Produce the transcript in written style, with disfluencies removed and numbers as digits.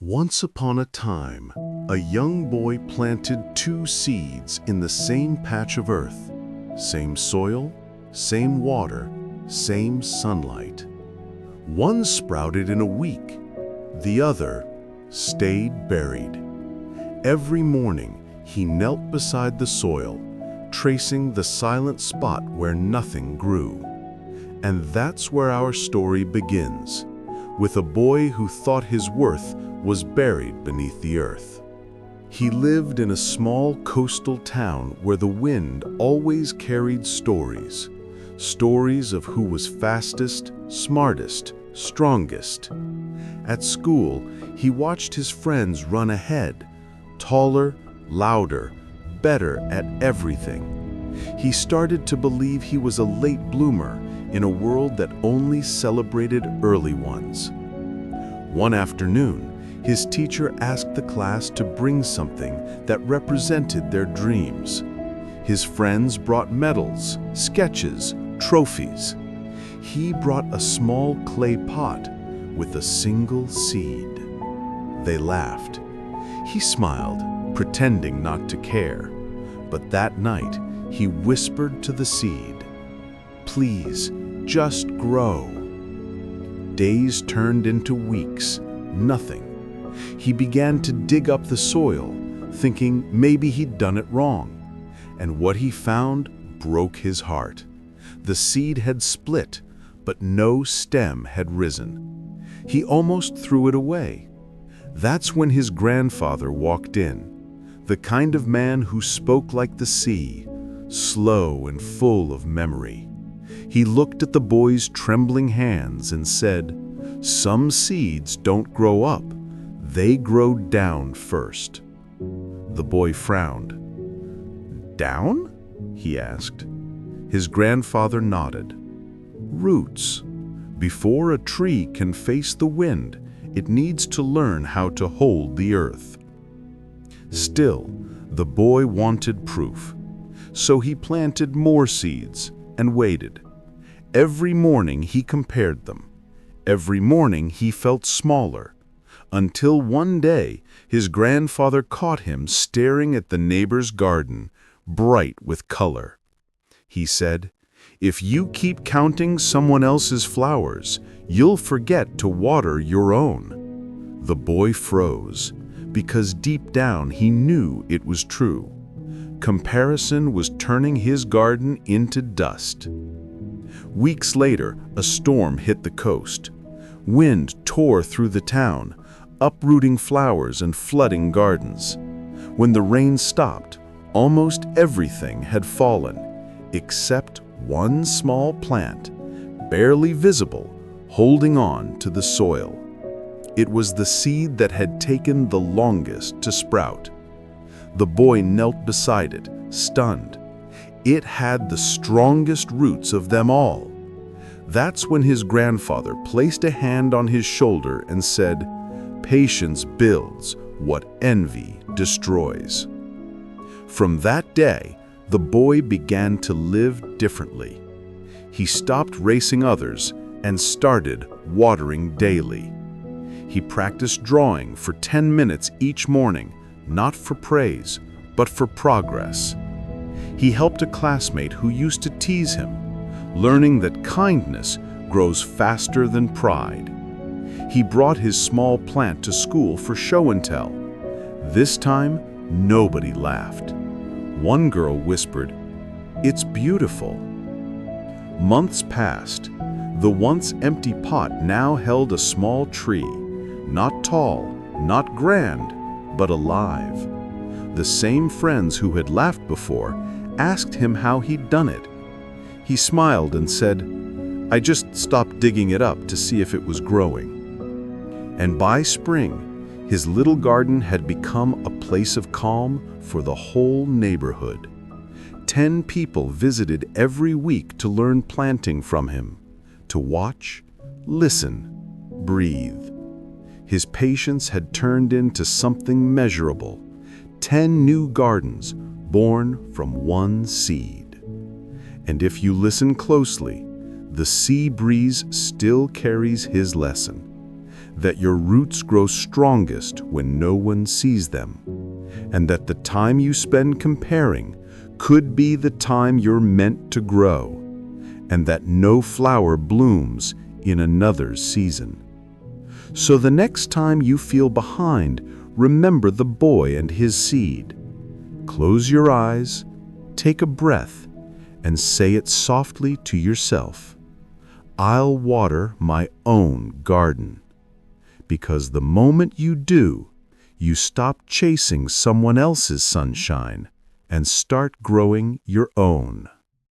Once upon a time, a young boy planted two seeds in the same patch of earth. Same soil, same water, same sunlight. One sprouted in a week, the other stayed buried. Every morning, he knelt beside the soil, tracing the silent spot where nothing grew. And that's where our story begins, with a boy who thought his worth was buried beneath the earth. He lived in a small coastal town where the wind always carried stories. Stories of who was fastest, smartest, strongest. At school, he watched his friends run ahead, taller, louder, better at everything. He started to believe he was a late bloomer in a world that only celebrated early ones. One afternoon, his teacher asked the class to bring something that represented their dreams. His friends brought medals, sketches, trophies. He brought a small clay pot with a single seed. They laughed. He smiled, pretending not to care. But that night, he whispered to the seed, "Please, just grow." Days turned into weeks, nothing. He began to dig up the soil, thinking maybe he'd done it wrong. And what he found broke his heart. The seed had split, but no stem had risen. He almost threw it away. That's when his grandfather walked in, the kind of man who spoke like the sea, slow and full of memory. He looked at the boy's trembling hands and said, "Some seeds don't grow up. They grow down first." The boy frowned. "Down?" he asked. His grandfather nodded. "Roots. Before a tree can face the wind, it needs to learn how to hold the earth." Still, the boy wanted proof. So he planted more seeds and waited. Every morning he compared them. Every morning he felt smaller. Until one day, his grandfather caught him staring at the neighbor's garden, bright with color. He said, "If you keep counting someone else's flowers, you'll forget to water your own." The boy froze, because deep down he knew it was true. Comparison was turning his garden into dust. Weeks later, a storm hit the coast. Wind tore through the town, uprooting flowers and flooding gardens. When the rain stopped, almost everything had fallen, except one small plant, barely visible, holding on to the soil. It was the seed that had taken the longest to sprout. The boy knelt beside it, stunned. It had the strongest roots of them all. That's when his grandfather placed a hand on his shoulder and said, "Patience builds what envy destroys." From that day, the boy began to live differently. He stopped racing others and started watering daily. He practiced drawing for 10 minutes each morning, not for praise, but for progress. He helped a classmate who used to tease him, learning that kindness grows faster than pride. He brought his small plant to school for show and tell. This time, nobody laughed. One girl whispered, "It's beautiful." Months passed. The once empty pot now held a small tree, not tall, not grand, but alive. The same friends who had laughed before asked him how he'd done it. He smiled and said, "I just stopped digging it up to see if it was growing." And by spring, his little garden had become a place of calm for the whole neighborhood. 10 people visited every week to learn planting from him, to watch, listen, breathe. His patience had turned into something measurable. 10 new gardens born from one seed. And if you listen closely, the sea breeze still carries his lesson. that your roots grow strongest when no one sees them, and that the time you spend comparing could be the time you're meant to grow, and that no flower blooms in another's season. So the next time you feel behind, remember the boy and his seed. Close your eyes, take a breath, and say it softly to yourself. I'll water my own garden. Because the moment you do, you stop chasing someone else's sunshine and start growing your own.